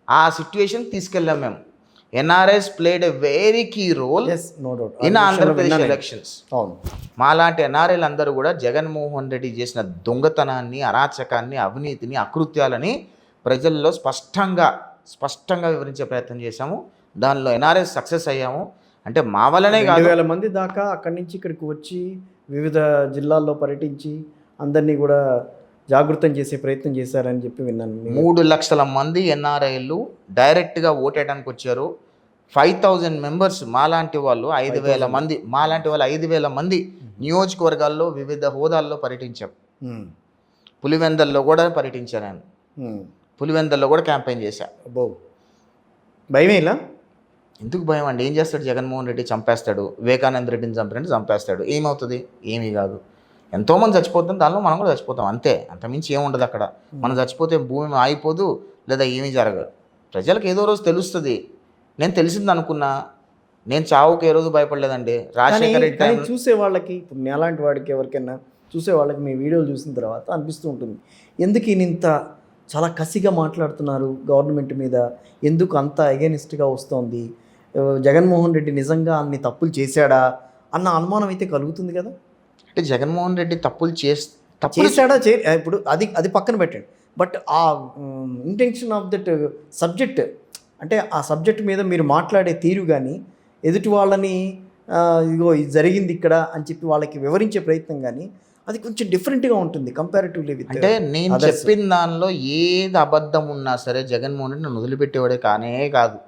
ఆ సిట్యుయేషన్ తీసుకెళ్ళాం మేము. NRIs played a very key role in Andhra Pradesh elections. మాలాంటి ఎన్ఆర్ఐలు అందరూ కూడా జగన్మోహన్ రెడ్డి చేసిన దొంగతనాన్ని, అరాచకాన్ని, అవినీతిని, అకృత్యాలని ప్రజల్లో స్పష్టంగా వివరించే ప్రయత్నం చేశాము. దానిలో ఎన్ఆర్ఐస్ సక్సెస్ అయ్యాము. అంటే మా వల్లనే కాదు, 2,000 మంది దాకా అక్కడి నుంచి ఇక్కడికి వచ్చి వివిధ జిల్లాల్లో పర్యటించి అందరినీ కూడా జాగృతం చేసే ప్రయత్నం చేశారని చెప్పి విన్నాను. 3 లక్షల మంది ఎన్ఆర్ఐలు డైరెక్ట్గా ఓటేయడానికి వచ్చారు. 5,000 మెంబర్స్ మాలాంటి వాళ్ళు 5,000 మంది, మాలాంటి వాళ్ళు 5,000 మంది నియోజకవర్గాల్లో వివిధ హోదాల్లో పర్యటించాం. పులివెందల్లో కూడా పర్యటించాను నేను. పులివెందల్లో కూడా క్యాంపెయిన్ చేశా. భయమే ఇలా? ఎందుకు భయం అండి? ఏం చేస్తాడు జగన్మోహన్ రెడ్డి? చంపేస్తాడు. వివేకానంద రెడ్డిని చంపేస్తాడు. ఏమవుతుంది? ఏమీ కాదు. ఎంతోమంది చచ్చిపోతాం, దానిలో మనం కూడా చచ్చిపోతాం, అంతే. అంతమించి ఏముండదు అక్కడ. మనం చచ్చిపోతే భూమి ఆగిపోదు, లేదా ఏమీ జరగదు. ప్రజలకు ఏదో రోజు తెలుస్తుంది. నేను తెలిసింది అనుకున్నా, నేను చావుకి ఏ రోజు భయపడలేదండి. రాజశేఖర రెడ్డి చూసే వాళ్ళకి, ఇప్పుడు నేలాంటి వాడికి ఎవరికైనా చూసే వాళ్ళకి మీ వీడియోలు చూసిన తర్వాత అనిపిస్తూ ఉంటుంది, ఎందుకు ఇంత చాలా కసిగా మాట్లాడుతున్నారు గవర్నమెంట్ మీద, ఎందుకు అంత అగెనిస్ట్గా వస్తోంది, జగన్మోహన్ రెడ్డి నిజంగా అన్ని తప్పులు చేశాడా అన్న అనుమానం అయితే కలుగుతుంది కదా. అంటే జగన్మోహన్ రెడ్డి తప్పులు చేశాడా? ఇప్పుడు అది పక్కన పెట్టండి. బట్ ఆ ఇంటెన్షన్ ఆఫ్ దట్ సబ్జెక్ట్, అంటే ఆ సబ్జెక్ట్ మీద మీరు మాట్లాడే తీరు కానీ, ఎదుటి వాళ్ళని ఇదిగో ఇది జరిగింది ఇక్కడ అని చెప్పి వాళ్ళకి వివరించే ప్రయత్నం కానీ, అది కొంచెం డిఫరెంట్గా ఉంటుంది కంపారిటివ్లీ విత్. అంటే నేను చెప్పిన దానిలో ఏది అబద్ధం ఉన్నా సరే జగన్మోహన్ రెడ్డి నన్ను వదిలిపెట్టేవాడే కానే కాదు.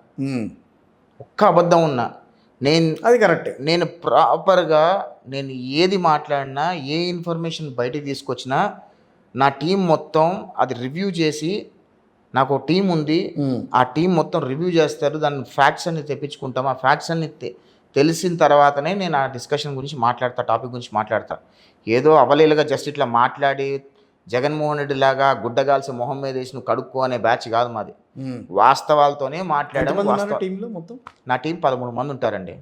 ఒక్క అబద్ధం ఉన్నా అది కరెక్ట్. నేను ప్రాపర్గా నేను ఏది మాట్లాడినా, ఏ ఇన్ఫర్మేషన్ బయటికి తీసుకొచ్చినా నా టీం మొత్తం అది రివ్యూ చేసి, నాకు ఒక టీం ఉంది, ఆ టీం మొత్తం రివ్యూ చేస్తారు. దాని ఫ్యాక్ట్స్ అన్ని తెప్పించుకుంటాం. ఆ ఫ్యాక్ట్స్ అన్ని తెలిసిన తర్వాతనే నేను ఆ డిస్కషన్ గురించి మాట్లాడతా, టాపిక్ గురించి మాట్లాడతా. ఏదో అవలీలుగా జస్ట్ ఇట్లా మాట్లాడి జగన్మోహన్ రెడ్డి లాగా గుడ్డగాల్సి మొహం మీద వేసి నువ్వు కడుక్కో అనే బ్యాచ్ కాదు మాది. వాస్తవాలతోనే మాట్లాడాము. నా టీం 13 మంది ఉంటారండి.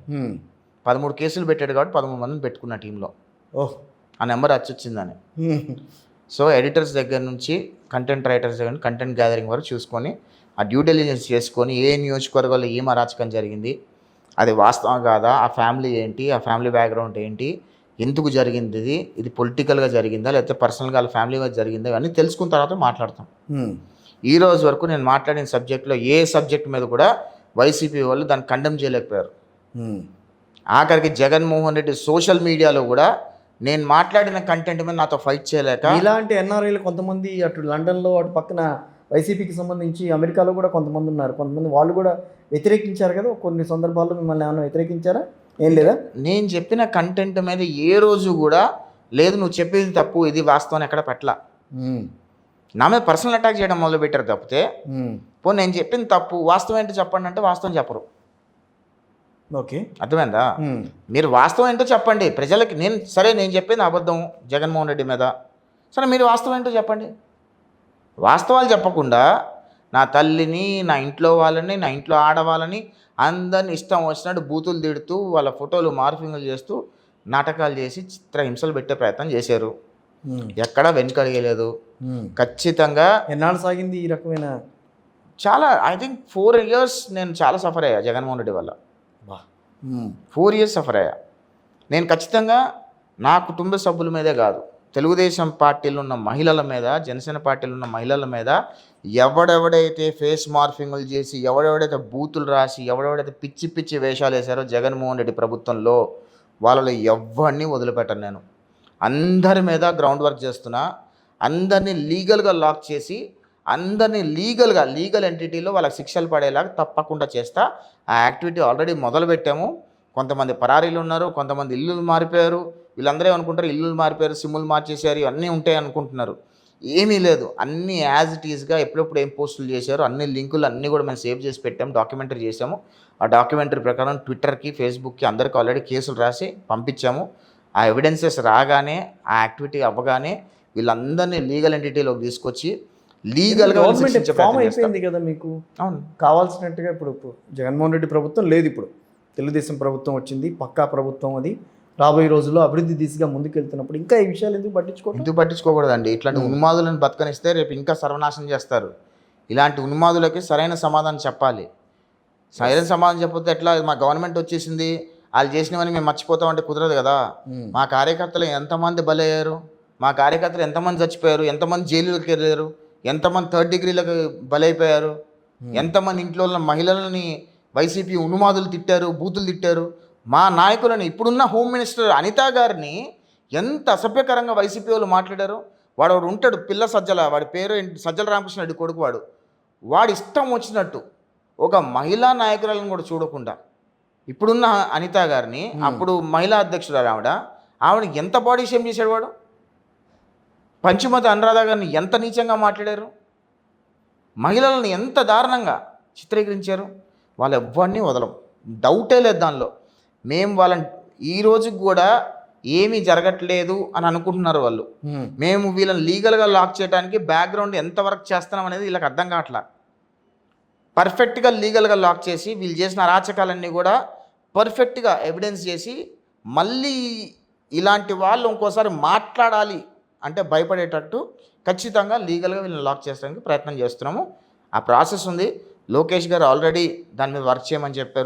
13 కేసులు పెట్టాడు కాబట్టి 13 మందిని పెట్టుకున్న టీంలో. ఆ నెంబర్ వచ్చిందని. సో ఎడిటర్స్ దగ్గర నుంచి కంటెంట్ రైటర్స్ దగ్గర కంటెంట్ గ్యాదరింగ్ వరకు చూసుకొని, ఆ డ్యూ డెలిజెన్స్ చేసుకొని, ఏ నియోజకవర్గాల్లో ఏం అరాచకం జరిగింది, అది వాస్తవం కాదా, ఆ ఫ్యామిలీ ఏంటి, ఆ ఫ్యామిలీ బ్యాక్గ్రౌండ్ ఏంటి, ఎందుకు జరిగింది, ఇది పొలిటికల్గా జరిగిందా లేకపోతే పర్సనల్గా వాళ్ళ ఫ్యామిలీ మీద జరిగిందా, ఇవన్నీ తెలుసుకున్న తర్వాత మాట్లాడతాం. ఈ రోజు వరకు నేను మాట్లాడిన సబ్జెక్ట్లో ఏ సబ్జెక్ట్ మీద కూడా వైసీపీ వాళ్ళు దాన్ని కండెమ్ చేయలేకపోయారు. ఆఖరికి జగన్మోహన్ రెడ్డి సోషల్ మీడియాలో కూడా నేను మాట్లాడిన కంటెంట్ మీద నాతో ఫైట్ చేయలేక, ఇలాంటి ఎన్ఆర్ఐలు కొంతమంది అటు లండన్లో, అటు పక్కన వైసీపీకి సంబంధించి అమెరికాలో కూడా కొంతమంది ఉన్నారు. కొంతమంది వాళ్ళు కూడా వ్యతిరేకించారు కదా, కొన్ని సందర్భాల్లో మిమ్మల్ని ఏమైనా వ్యతిరేకించారా? ఏం లేదా? నేను చెప్పిన కంటెంట్ మీద ఏ రోజు కూడా లేదు నువ్వు చెప్పేది తప్పు, ఇది వాస్తవం ఎక్కడ పెట్టలా. నా మీద పర్సనల్ అటాక్ చేయడం మొదలు పెట్టారు తప్పితే, నేను చెప్పింది తప్పు, వాస్తవం ఏంటో చెప్పండి అంటే వాస్తవం చెప్పరు. ఓకే, అర్థమైందా? మీరు వాస్తవం ఏంటో చెప్పండి ప్రజలకి. నేను చెప్పింది అబద్ధం జగన్మోహన్ రెడ్డి మీద, సరే మీరు వాస్తవం ఏంటో చెప్పండి. వాస్తవాలు చెప్పకుండా నా తల్లిని, నా ఇంట్లో వాళ్ళని, నా ఇంట్లో ఆడవాళ్ళని అందరిని ఇష్టం వచ్చినట్టు బూతులు తిడుతూ, వాళ్ళ ఫోటోలు మార్ఫింగ్లు చేస్తూ, నాటకాలు చేసి చిత్రహింసలు పెట్టే ప్రయత్నం చేశారు. ఎక్కడా వెనుకడగలేదు. ఖచ్చితంగా. ఎన్నాళ్ళు సాగింది ఈ రకమైన? చాలా, ఐ థింక్ 4 years నేను చాలా సఫర్ అయ్యా జగన్మోహన్ రెడ్డి వల్ల. 4 years సఫర్ అయ్యా నేను. ఖచ్చితంగా నా కుటుంబ సభ్యుల మీదే కాదు, తెలుగుదేశం పార్టీలో ఉన్న మహిళల మీద, జనసేన పార్టీలో ఉన్న మహిళల మీద ఎవడెవడైతే ఫేస్ మార్ఫింగ్లు చేసి, ఎవడెవడైతే బూతులు రాసి, ఎవడెవడైతే పిచ్చి పిచ్చి వేషాలు వేశారో జగన్మోహన్ రెడ్డి ప్రభుత్వంలో, వాళ్ళలో ఎవరిని వదిలిపెట్టను నేను. అందరి మీద గ్రౌండ్ వర్క్ చేస్తున్నా. అందరినీ లీగల్గా లాక్ చేసి, అందరినీ లీగల్ ఎంటిటీలో వాళ్ళకి శిక్షలు పడేలాగా తప్పకుండా చేస్తా. ఆ యాక్టివిటీ ఆల్రెడీ మొదలుపెట్టాము. కొంతమంది పరారీలు ఉన్నారు, కొంతమంది ఇల్లులు మారిపోయారు. వీళ్ళందరూ అనుకుంటారు ఇల్లులు మారిపోయారు, సిమ్ములు మార్చేసారు, ఇవన్నీ ఉంటాయి అనుకుంటున్నారు. ఏమీ లేదు. అన్నీ యాజ్ ఇట్ ఈస్గా ఎప్పుడెప్పుడు ఏం పోస్టులు చేశారు అన్ని లింకులు అన్నీ కూడా మేము సేవ్ చేసి పెట్టాము, డాక్యుమెంటరీ చేసాము. ఆ డాక్యుమెంటరీ ప్రకారం ట్విట్టర్కి, ఫేస్బుక్కి అందరికీ ఆల్రెడీ కేసులు రాసి పంపించాము. ఆ ఎవిడెన్సెస్ రాగానే, ఆ యాక్టివిటీ అవ్వగానే వీళ్ళందరినీ లీగల్ ఎంటిటీలోకి తీసుకొచ్చి లీగల్గా ఫామ్ అయిపోయింది కదా మీకు. అవును, కావాల్సినట్టుగా ఇప్పుడు జగన్మోహన్ రెడ్డి ప్రభుత్వం లేదు, ఇప్పుడు తెలుగుదేశం ప్రభుత్వం వచ్చింది, పక్కా ప్రభుత్వం. అది రాబోయే రోజుల్లో అభివృద్ధి దిశగా ముందుకెళ్తున్నప్పుడు ఇంకా ఈ విషయాలు ఎందుకు పట్టించుకోకూడదండి? ఇట్లాంటి ఉన్మాదులను బతకనిస్తే రేపు ఇంకా సర్వనాశనం చేస్తారు. ఇలాంటి ఉన్మాదులకి సరైన సమాధానం చెప్పాలి. సరైన సమాధానం చెప్పొద్దు ఎట్లా, మా గవర్నమెంట్ వచ్చేసింది వాళ్ళు చేసినవని మేము మర్చిపోతామంటే కుదరదు కదా. మా కార్యకర్తలు ఎంతమంది బలయ్యారు, మా కార్యకర్తలు ఎంతమంది చచ్చిపోయారు, ఎంతమంది జైలుకి వెళ్ళారు, ఎంతమంది 3rd డిగ్రీలకు బలైపోయారు, ఎంతమంది ఇంట్లో ఉన్న మహిళలని వైసీపీ ఉన్మాదులు తిట్టారు, బూతులు తిట్టారు. మా నాయకులని ఇప్పుడున్న హోమ్ మినిస్టర్ అనిత గారిని ఎంత అసభ్యకరంగా వైసీపీ వాళ్ళు మాట్లాడారు. వాడు ఉంటాడు పిల్ల సజ్జల, వాడి పేరు సజ్జల రామకృష్ణ రెడ్డి కొడుకు. వాడు ఇష్టం వచ్చినట్టు ఒక మహిళా నాయకురాలను కూడా చూడకుండా ఇప్పుడున్న అనిత గారిని, అప్పుడు మహిళా అధ్యక్షురాలు ఆవిడ ఎంత బాడీ షేమ్ చేశాడు వాడు. పంచుమతి అనురాధ గారిని ఎంత నీచంగా మాట్లాడారు, మహిళలను ఎంత దారుణంగా చిత్రీకరించారు. వాళ్ళు ఎవ్వరిని వదలం, డౌటే లేదు దానిలో. మేము వాళ్ళని ఈ రోజుకి కూడా ఏమీ జరగట్లేదు అని అనుకుంటున్నారు వాళ్ళు. మేము వీళ్ళని లీగల్గా లాక్ చేయడానికి బ్యాక్గ్రౌండ్ ఎంతవరకు చేస్తున్నాం అనేది వీళ్ళకి అర్థం కావట్లా. పర్ఫెక్ట్గా లీగల్గా లాక్ చేసి వీళ్ళు చేసిన అరాచకాలన్నీ కూడా పర్ఫెక్ట్గా ఎవిడెన్స్ చేసి మళ్ళీ ఇలాంటి వాళ్ళు ఇంకోసారి మాట్లాడాలి అంటే భయపడేటట్టు ఖచ్చితంగా లీగల్గా వీళ్ళని లాక్ చేయడానికి ప్రయత్నం చేస్తున్నాము. ఆ ప్రాసెస్ ఉంది. లోకేష్ గారు ఆల్రెడీ దాని మీద వర్క్ చేయమని చెప్పారు.